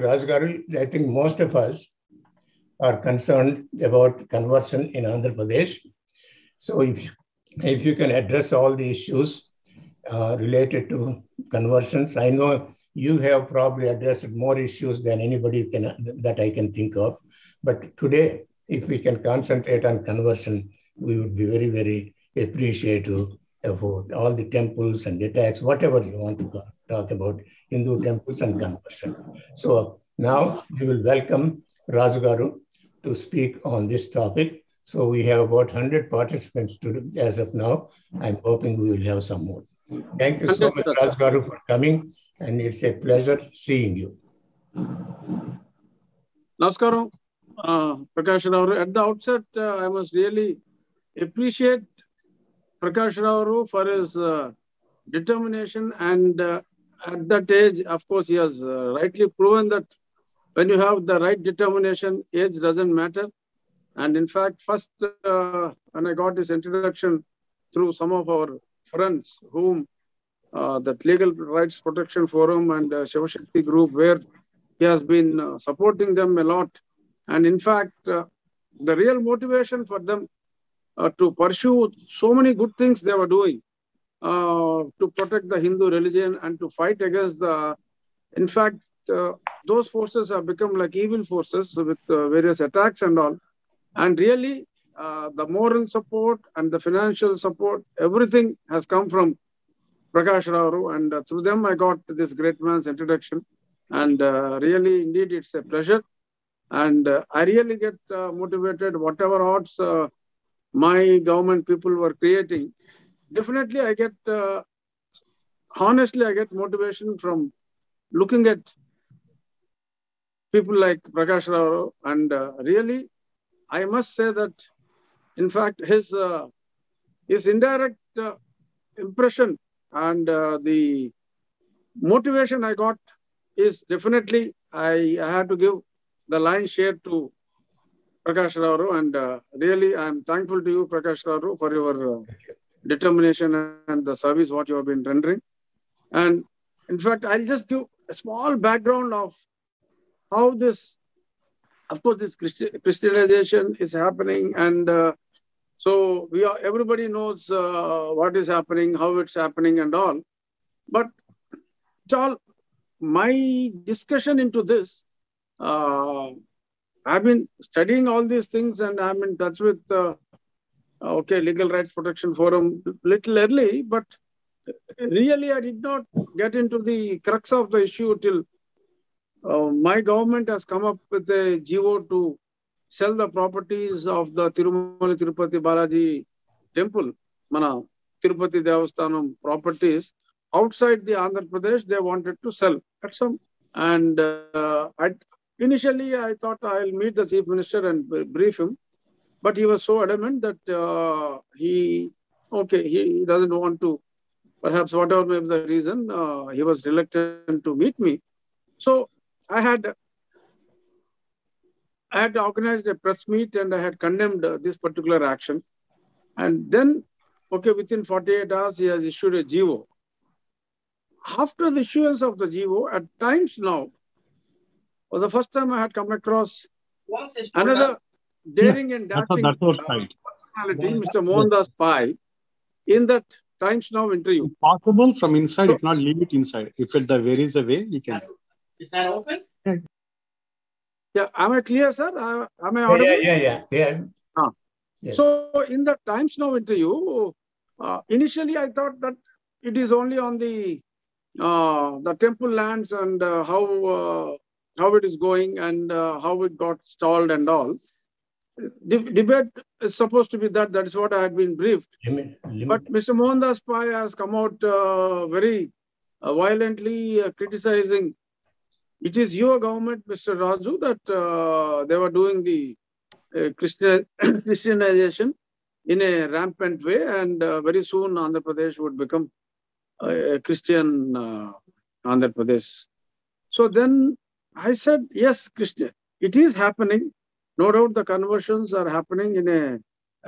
Raj Garu, I think most of us are concerned about conversion in Andhra Pradesh. So if you can address all the issues related to conversions, I know you have probably addressed more issues than anybody that I can think of. But today, if we can concentrate on conversion, we would be very, very appreciative of all the temples and attacks, whatever you want to talk about, Hindu temples and conversion. So now we will welcome Raj Garu to speak on this topic. So we have about 100 participants as of now. I'm hoping we will have some more. Thank you so much, Raj Garu, for coming, and it's a pleasure seeing you. Namaskaram, Prakash Rao. At the outset, I must really appreciate Prakash Rao for his determination, and at that age, of course, he has rightly proven that when you have the right determination, age doesn't matter. And in fact, first, when I got this introduction through some of our friends, whom that Legal Rights Protection Forum and Shiva Shakti group, where he has been supporting them a lot. And in fact, the real motivation for them to pursue so many good things they were doing to protect the Hindu religion and to fight against the, in fact, those forces have become like evil forces with various attacks and all. And really, the moral support and the financial support, everything has come from Prakash Rao. And through them, I got this great man's introduction. And really, indeed, it's a pleasure. And I really get motivated, whatever odds my government people were creating. Definitely, I get, honestly, I get motivation from looking at people like Prakash Rao. And really, I must say that, in fact, his indirect impression and the motivation I got is definitely, I had to give the lion's share to Prakash Rao. And really, I'm thankful to you, Prakash Rao, for your determination and the service what you have been rendering. And in fact, I'll just give a small background of how this, of course, this Christianization is happening. And so everybody knows what is happening, how it's happening and all. But my discussion into this, I've been studying all these things and I'm in touch with Legal Rights Protection Forum little early, but really I did not get into the crux of the issue till my government has come up with a GO to sell the properties of the Tirumala Tirupati Balaji temple, Mana Tirupati Devasthanam properties outside the Andhra Pradesh. They wanted to sell at some, and initially I thought I'll meet the Chief Minister and brief him, but he was so adamant that he doesn't want to, perhaps whatever may be the reason, he was reluctant to meet me. So I had organized a press meet and I had condemned this particular action. And then, within 48 hours, he has issued a GO. After the issuance of the GO, at times now, for the first time I had come across another daring and dashing personality, Mr. Mohandas Pai, in that Times Now interview. If possible from inside, so, if not, leave it inside. If there is a way, you can. Is that open? Yeah, am I clear, sir? Am I audible? Yeah. Yes. So in the Times Now interview, initially I thought that it is only on the temple lands and how it is going and how it got stalled and all. Debate is supposed to be that is what I had been briefed. But Mr. Mohandas Pai has come out very violently criticizing. It is your government, Mr. Raju, that they were doing the Christianization in a rampant way, and very soon Andhra Pradesh would become a Christian Andhra Pradesh. So then I said, yes, Christian, it is happening. No doubt the conversions are happening in a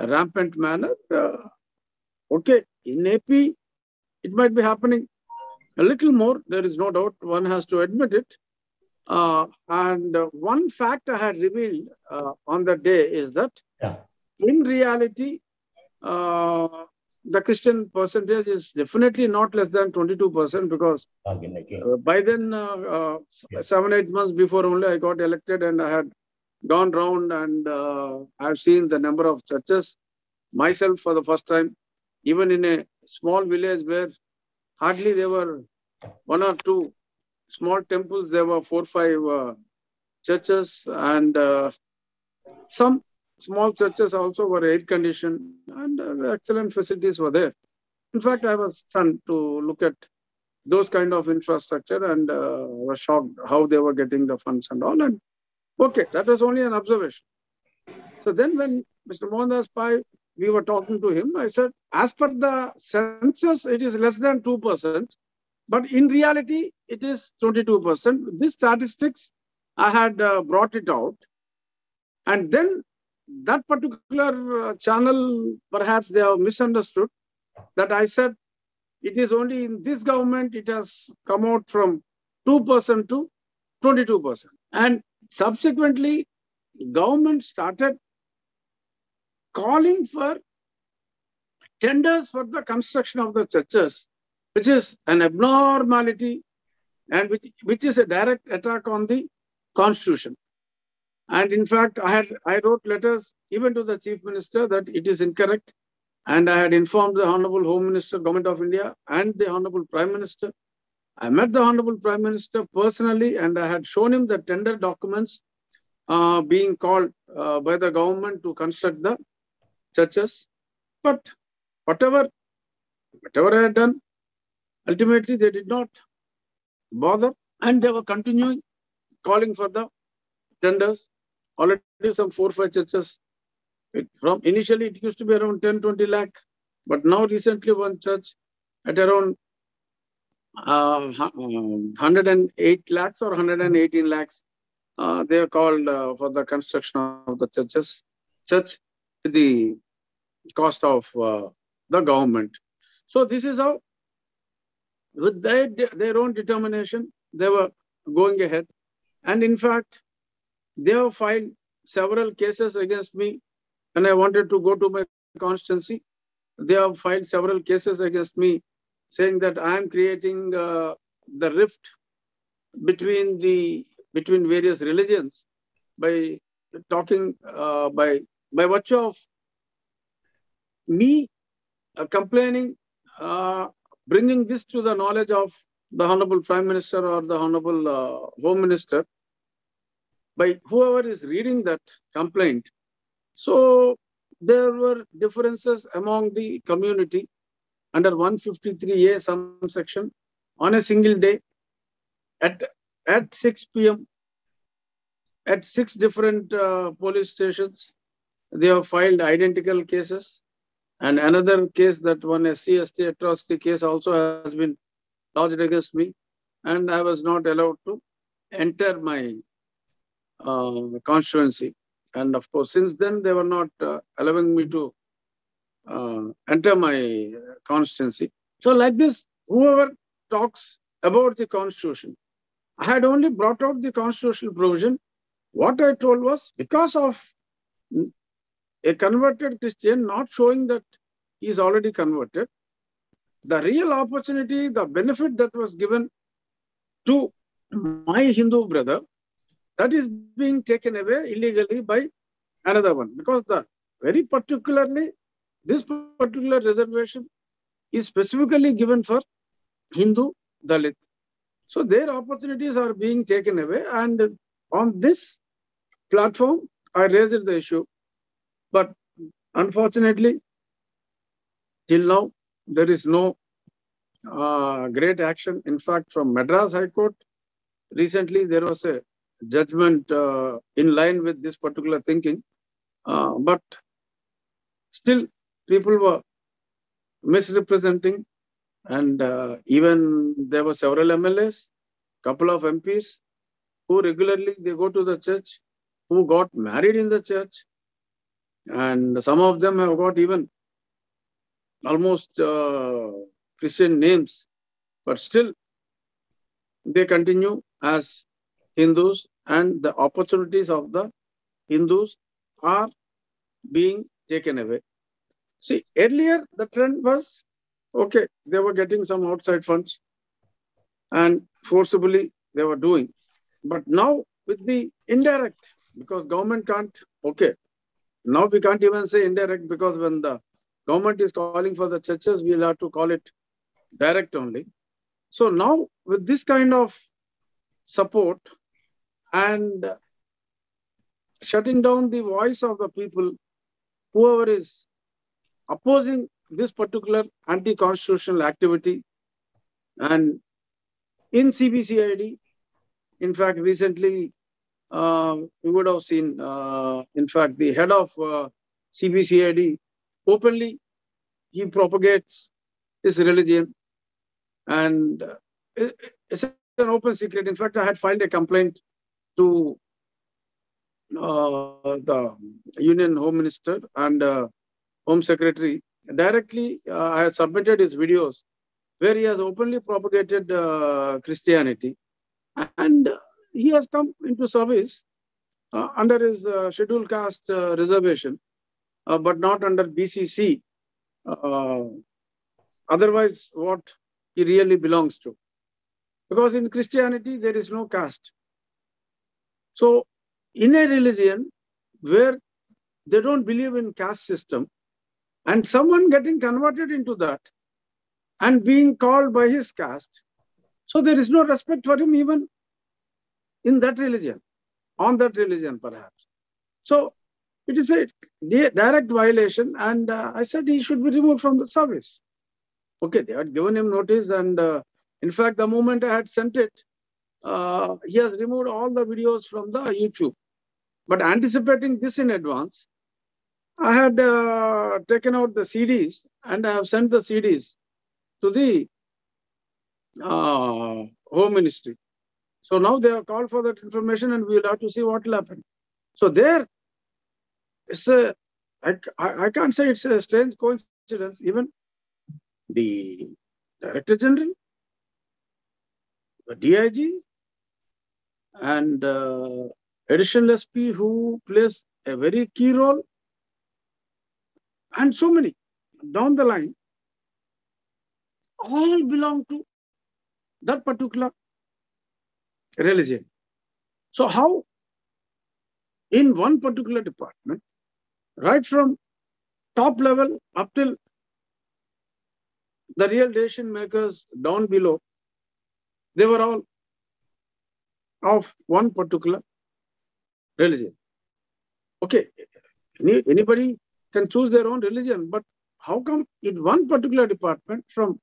rampant manner. In AP, it might be happening a little more. There is no doubt. One has to admit it. And one fact I had revealed on that day is that Yeah. in reality, the Christian percentage is definitely not less than 22% because by then, Yes. 7-8 months before only I got elected and I had gone round and I've seen the number of churches myself for the first time, even in a small village where hardly there were 1 or 2 small temples, there were 4 or 5 churches, and some small churches also were air conditioned, and excellent facilities were there. In fact, I was stunned to look at those kind of infrastructure and was shocked how they were getting the funds and all. And okay, that was only an observation. So then when Mr. Mohandas Pai, we were talking to him, I said, as per the census, it is less than 2%, but in reality, it is 22%. This statistics, I had brought it out. And then that particular channel, perhaps they have misunderstood that I said, it is only in this government, it has come out from 2% to 22%. And subsequently, government started calling for tenders for the construction of the churches, which is an abnormality and which is a direct attack on the constitution. And in fact, I wrote letters even to the Chief Minister that it is incorrect. And I had informed the Honorable Home Minister, Government of India, and the Honorable Prime Minister. I met the Honorable Prime Minister personally, and I had shown him the tender documents being called by the government to construct the churches. But whatever I had done, ultimately they did not bother, and they were continuing calling for the tenders. Already some 4 or 5 churches. Initially it used to be around 10-20 lakh, but now recently one church at around 108 lakhs or 118 lakhs. They are called for the construction of the church with the cost of the government. So this is how, with their own determination, they were going ahead. And in fact, they have filed several cases against me when I wanted to go to my constituency. They have filed several cases against me saying that I am creating the rift between various religions by talking by virtue of me complaining, bringing this to the knowledge of the Honorable Prime Minister or the Honorable Home Minister, by whoever is reading that complaint. So there were differences among the community under 153A subsection on a single day at 6 p.m. at 6 different police stations. They have filed identical cases. And another case, that one SC/ST atrocity case, also has been lodged against me. And I was not allowed to enter my constituency. And of course, since then, they were not allowing me to enter my constituency. So like this, whoever talks about the constitution, I had only brought out the constitutional provision. What I told was, because of a converted Christian not showing that he is already converted, the real opportunity, the benefit that was given to my Hindu brother, that is being taken away illegally by another one. Because this particular reservation is specifically given for Hindu Dalit. So their opportunities are being taken away. And on this platform, I raised the issue. But unfortunately, till now, there is no great action. In fact, from Madras High Court, recently there was a judgment in line with this particular thinking. But still, people were misrepresenting. And even there were several MLAs, couple of MPs, who regularly they go to the church, who got married in the church. And some of them have got even almost Christian names, but still they continue as Hindus and the opportunities of the Hindus are being taken away. See, earlier the trend was, okay, they were getting some outside funds and forcibly they were doing. But now with the indirect, because government can't, okay, now we can't even say indirect, because when the government is calling for the churches, we'll have to call it direct only. So now with this kind of support and shutting down the voice of the people, whoever is opposing this particular anti-constitutional activity, and in CBCID, in fact, recently we would have seen, in fact, the head of CBCID openly, he propagates his religion, and it's an open secret. In fact, I had filed a complaint to the Union Home Minister and Home Secretary. Directly, I have submitted his videos where he has openly propagated Christianity, and he has come into service under his scheduled caste reservation, but not under BCC. Otherwise, what he really belongs to. Because in Christianity, there is no caste. So, in a religion where they don't believe in caste system, and someone getting converted into that and being called by his caste, so there is no respect for him even in that religion, on that religion perhaps. So it is a direct violation, and I said he should be removed from the service. Okay, they had given him notice, and in fact, the moment I had sent it, he has removed all the videos from the YouTube. But anticipating this in advance, I had taken out the CDs and I have sent the CDs to the Home Ministry. So now they have called for that information, and we will have to see what will happen. So there, it's a, I can't say it's a strange coincidence. Even the Director General, the DIG, and additional SP who plays a very key role, and so many down the line, all belong to that particular religion. So how in one particular department, right from top level up till the real decision makers down below, they were all of one particular religion. Okay, anybody can choose their own religion, but how come in one particular department from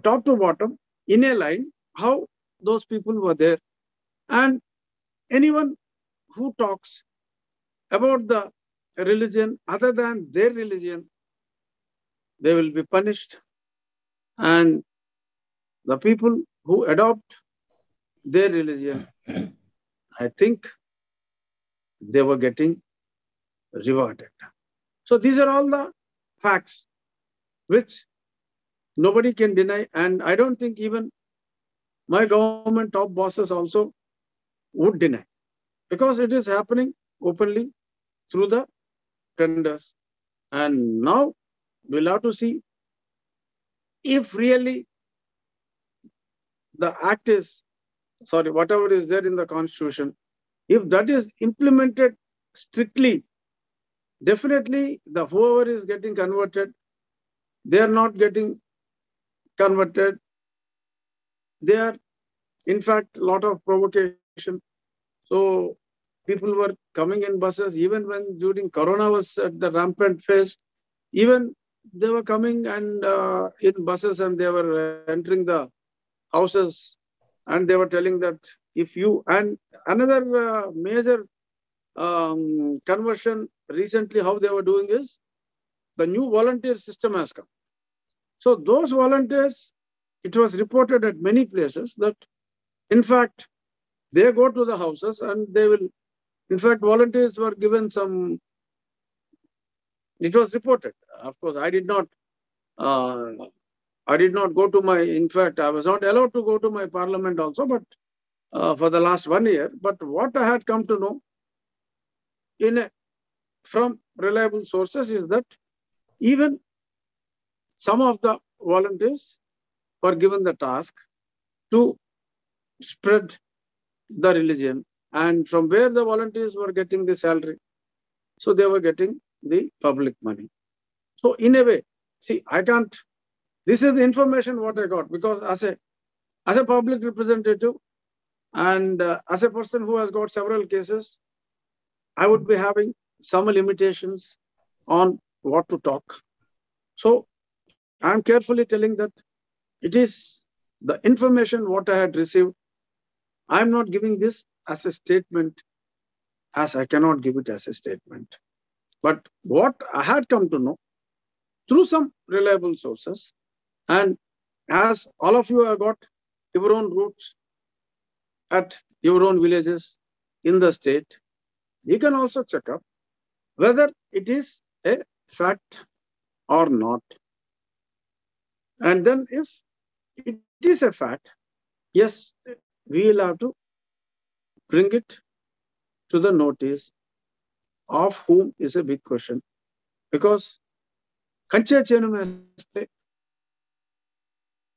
top to bottom in a line, how those people were there? And anyone who talks about the religion other than their religion, they will be punished. And the people who adopt their religion, I think they were getting rewarded. So these are all the facts which nobody can deny. And I don't think even my government top bosses also would deny, because it is happening openly through the tenders. And now we'll have to see if really the act is, whatever is there in the constitution, if that is implemented strictly, definitely the whoever is getting converted, they are not getting converted. They are, in fact, a lot of provocation. So people were coming in buses, even when during Corona was at the rampant phase, even they were coming and in buses, and they were entering the houses, and they were telling that if you, and another major conversion recently, how they were doing is the new volunteer system has come. So those volunteers, it was reported at many places that, in fact, they go to the houses and they will, in fact, volunteers were given some, it was reported. Of course, I did not go to my, in fact, I was not allowed to go to my parliament also, but for the last 1 year. But what I had come to know from reliable sources is that even some of the volunteers were given the task to spread the religion, and from where the volunteers were getting the salary, so they were getting the public money. So in a way, see, I can't, this is the information what I got, because as a public representative and as a person who has got several cases, I would be having some limitations on what to talk. So I'm carefully telling that it is the information what I had received. I'm not giving this as a statement, as I cannot give it as a statement. But what I had come to know through some reliable sources, and as all of you have got your own roots at your own villages in the state, you can also check up whether it is a fact or not. And then if it is a fact, yes, we will have to bring it to the notice of whom is a big question. Because Kanche Chenumeste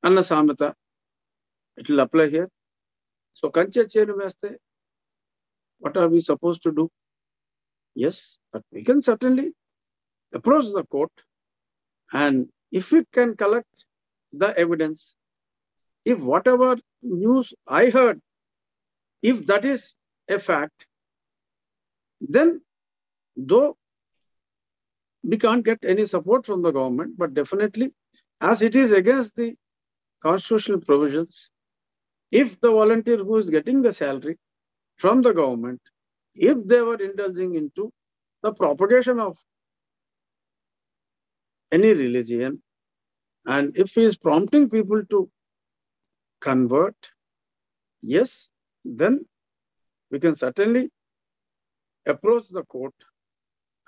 Anna Samata, it will apply here. So Kanche Chenumeste, what are we supposed to do? Yes, but we can certainly approach the court, and if we can collect the evidence, if whatever news I heard, if that is a fact, then though we can't get any support from the government, but definitely as it is against the constitutional provisions, if the volunteer who is getting the salary from the government, if they were indulging into the propagation of any religion, and if he is prompting people to convert, yes, then we can certainly approach the court,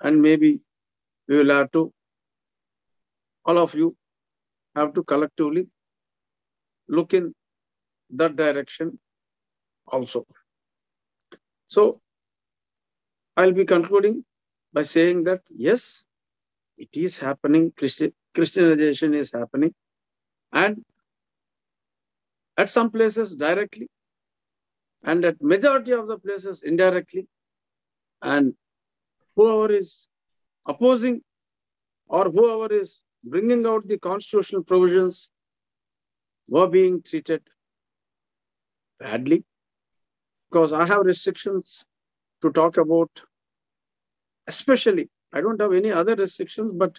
and maybe we will have to, all of you have to collectively look in that direction also. So I'll be concluding by saying that yes, it is happening, Christianization is happening, and at some places directly, and at majority of the places indirectly, and whoever is opposing or whoever is bringing out the constitutional provisions were being treated badly, because I have restrictions to talk about, especially, I don't have any other restrictions, but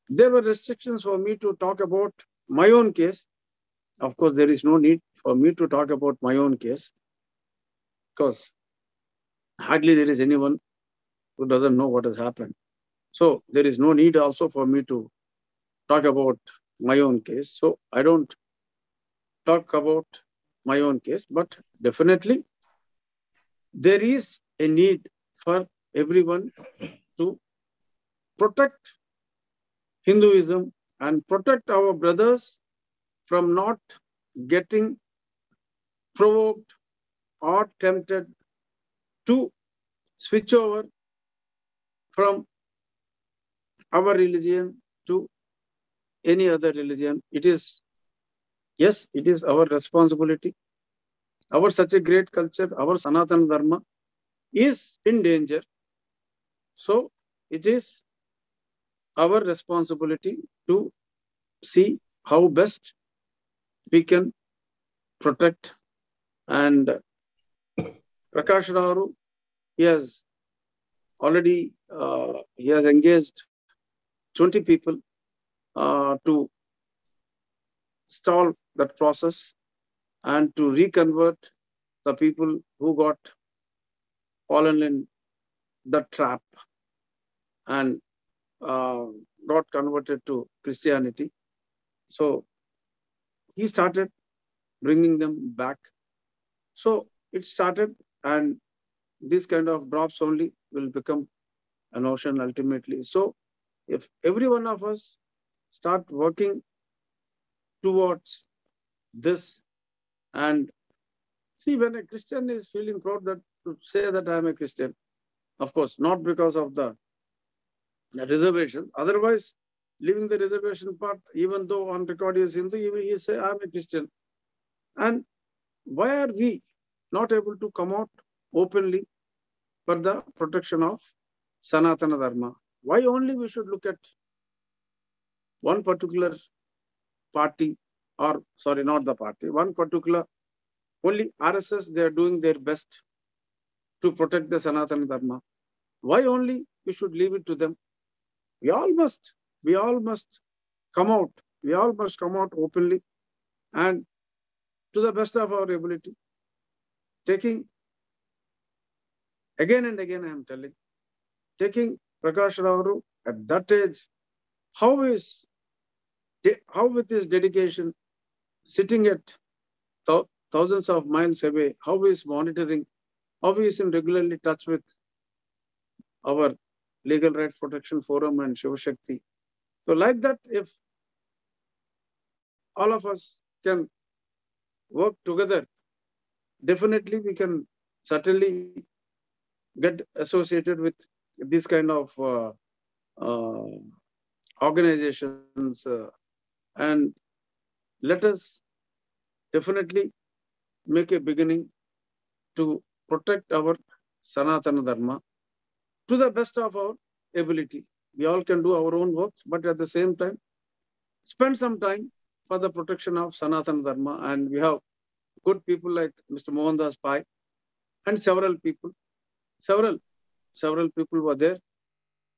there were restrictions for me to talk about my own case. Of course, there is no need for me to talk about my own case, because hardly there is anyone who doesn't know what has happened. So there is no need also for me to talk about my own case. So I don't talk about my own case, but definitely there is a need for everyone to protect Hinduism and protect our brothers from not getting provoked or tempted to switch over from our religion to any other religion. It is, yes, it is our responsibility. Our such a great culture, our Sanatana Dharma is in danger. So it is our responsibility to see how best we can protect. And Prakash Rao, he has already he has engaged 20 people to stall that process and to reconvert the people who got fallen in the trap and got converted to Christianity. So he started bringing them back. So it started, and this kind of drops only will become an ocean ultimately. So if every one of us start working towards this and See, when a Christian is feeling proud to say that I am a Christian, of course, not because of the reservation. Otherwise, leaving the reservation part, even though on record he is Hindu, he say, I am a Christian. And why are we not able to come out openly for the protection of Sanatana Dharma? Why only we should look at one particular party, or sorry, not the party, one particular, only RSS, they are doing their best to protect the Sanatana Dharma. Why only we should leave it to them? We all must come out. We all must come out openly and to the best of our ability, taking, again and again I am telling, taking Prakash Rao at that age, how with his dedication, sitting at thousands of miles away, how he is monitoring, how he is in regularly touch with our Legal Rights Protection Forum and Shiva Shakti. So like that, if all of us can work together, definitely we can certainly get associated with this kind of organizations, and let us definitely make a beginning to protect our Sanatana Dharma to the best of our ability. We all can do our own works, but at the same time, spend some time for the protection of Sanatana Dharma. And we have good people like Mr. Mohandas Pai and several people were there.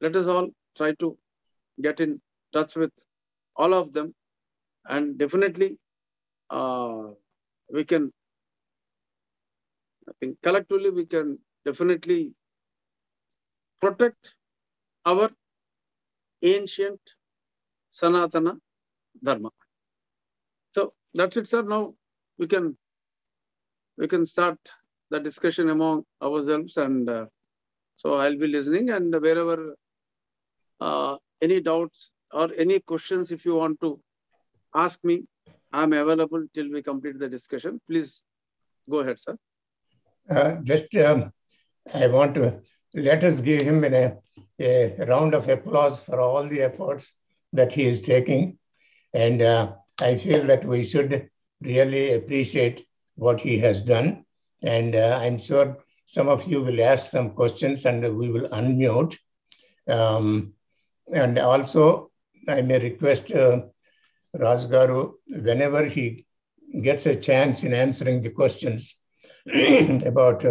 Let us all try to get in touch with all of them, and definitely we can, I think collectively we can definitely protect our ancient Sanatana Dharma. So that's it, sir. Now we can start the discussion among ourselves, and so I'll be listening, and wherever any doubts or any questions, if you want to ask me, I'm available till we complete the discussion. Please go ahead, sir. I want to let us give him a round of applause for all the efforts that he is taking. And I feel that we should really appreciate what he has done. And I'm sure some of you will ask some questions and we will unmute. And also, I may request Rajgaru, whenever he gets a chance in answering the questions about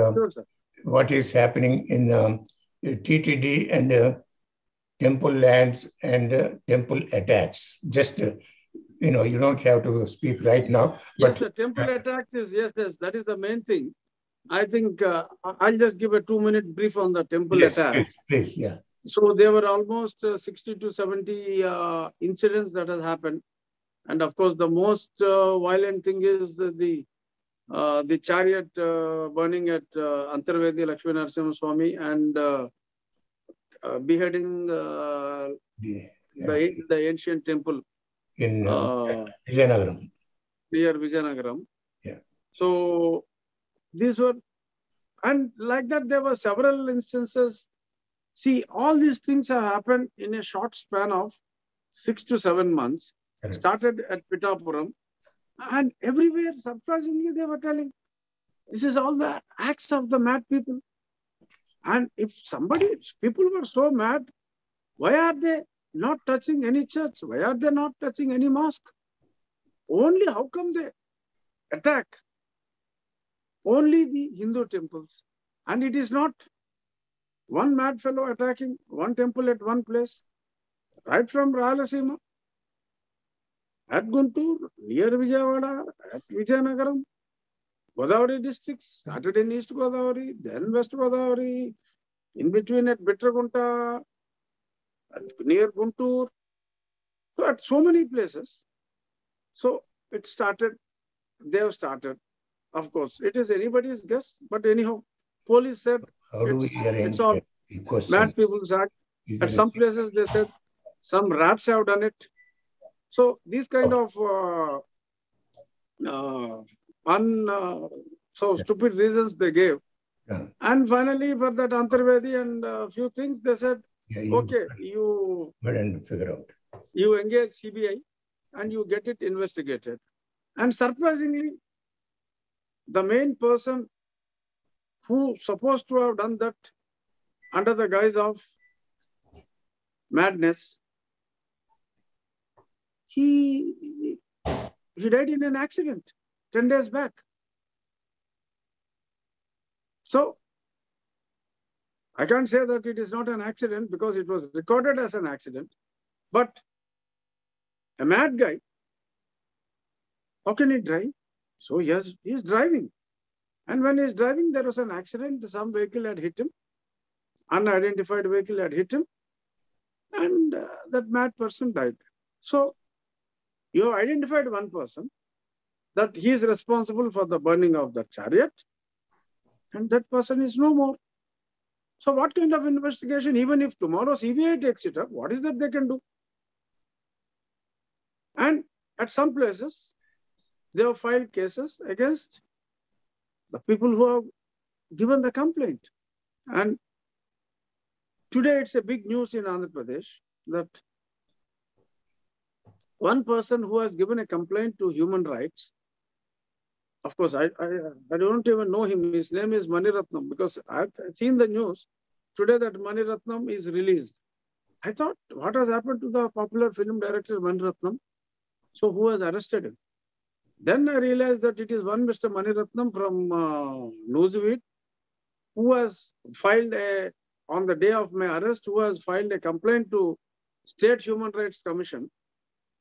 what is happening in TTD and temple lands and temple attacks. Just, you don't have to speak right now. Yes, the temple attacks is, yes, that is the main thing. I think I'll just give a 2-minute brief on the temple attacks. Please, yeah. So there were almost 60 to 70 incidents that have happened. And of course, the most violent thing is the chariot burning at Antarvedi Lakshmi Narasimha Swami and beheading the ancient temple in Vijayanagaram. Near Vijayanagaram. Yeah. So these were, and like that there were several instances. See, all these things have happened in a short span of 6 to 7 months. Correct. Started at Pittapuram, and everywhere, surprisingly, they were telling, this is all the acts of the mad people. And if people were so mad, why are they not touching any church? Why are they not touching any mosque? Only how come they attack only the Hindu temples? And it is not one mad fellow attacking one temple at one place, right from Rayalaseema, at Guntur, near Vijayawada, at Vijayanagaram, Godavari districts, started in East Godavari, then West Godavari, in between at Bitragunta, near Guntur, so at so many places. So they have started. Of course, it is anybody's guess, but anyhow, police said it's all mad people's act. At some places they said some rats have done it. So these kind of So stupid reasons they gave. Yeah. And finally, for that Antarvedi and a few things, they said, okay, you figure out. You engage CBI and you get it investigated. And surprisingly, the main person who supposed to have done that under the guise of madness, he died in an accident 10 days back. So I can't say that it is not an accident because it was recorded as an accident, but a mad guy, how can he drive? So yes, he's driving. And when he's driving, there was an accident. Some vehicle had hit him. Unidentified vehicle had hit him. And that mad person died. So you have identified one person that he is responsible for the burning of the chariot. And that person is no more. So what kind of investigation, even if tomorrow CBI takes it up, what is that they can do? And at some places, they have filed cases against the people who have given the complaint. And today it's a big news in Andhra Pradesh that one person who has given a complaint to human rights, of course, I don't even know him. His name is Mani Ratnam because I've seen the news today that Mani Ratnam is released. I thought, what has happened to the popular film director Mani Ratnam? So who has arrested him? Then I realized that it is one Mr. Mani Ratnam from Newsweek who has filed on the day of my arrest, who has filed a complaint to State Human Rights Commission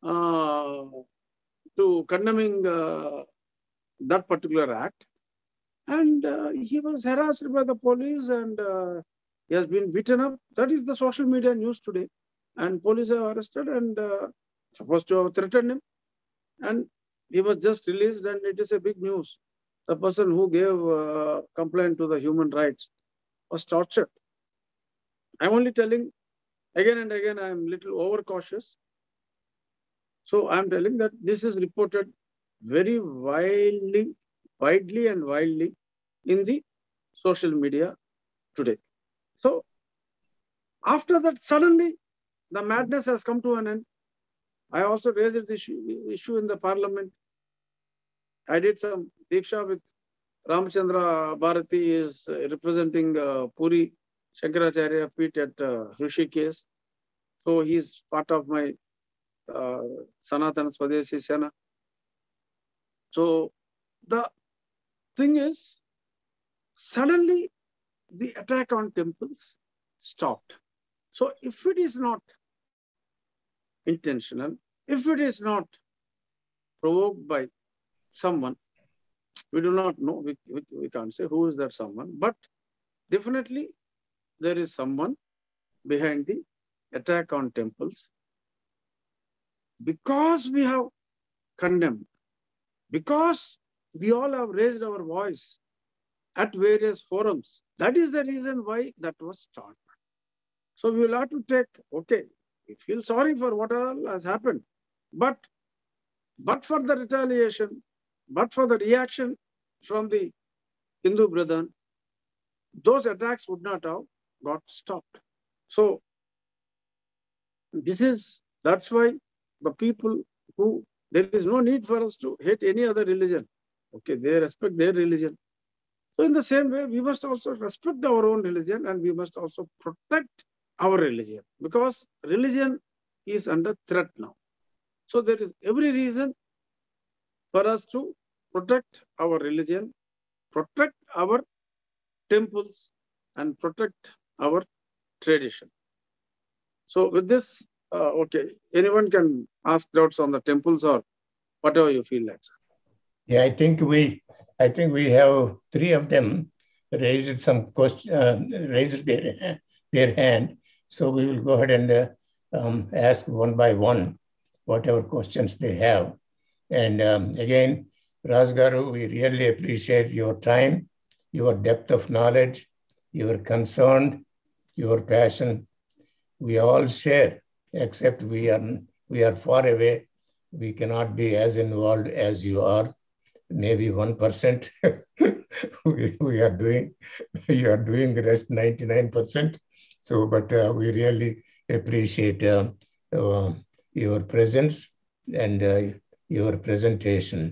to condemning that particular act. And he was harassed by the police and he has been beaten up. That is the social media news today. And police have arrested and supposed to have threatened him. And he was just released and it is a big news. The person who gave complaint to the human rights was tortured. I'm only telling again and again, I'm a little overcautious. So I'm telling that this is reported very widely and wildly in the social media today. So after that, suddenly the madness has come to an end. I also raised this issue in the parliament. I did some Diksha with Ramchandra Bharati is representing Puri Shankaracharya Peeth at Rishikesh. So he's part of my Sanatana Swadeshi Sena. So the thing is, suddenly the attack on temples stopped. So if it is not intentional, if it is not provoked by someone, we do not know, we can't say who is that someone, but definitely there is someone behind the attack on temples. Because we have condemned, because we all have raised our voice at various forums, that is the reason why that was started. So we will have to take, okay, we feel sorry for what all has happened, but for the retaliation, but for the reaction from the Hindu brethren, those attacks would not have got stopped. So that's why the people who, there is no need for us to hate any other religion. Okay, they respect their religion. So in the same way, we must also respect our own religion and we must also protect our religion because religion is under threat now. So there is every reason for us to protect our religion, protect our temples and protect our tradition. So with this, okay, anyone can ask doubts on the temples or whatever you feel like. Yeah, I think we have three of them raised some question, raised their hand. So we will go ahead and ask one by one whatever questions they have. And again, Rajgaru, we really appreciate your time, your depth of knowledge, your concern, your passion. We all share, except we are far away. We cannot be as involved as you are. maybe 1% we are doing. You are doing the rest 99%. So, but we really appreciate your presence and your presentation.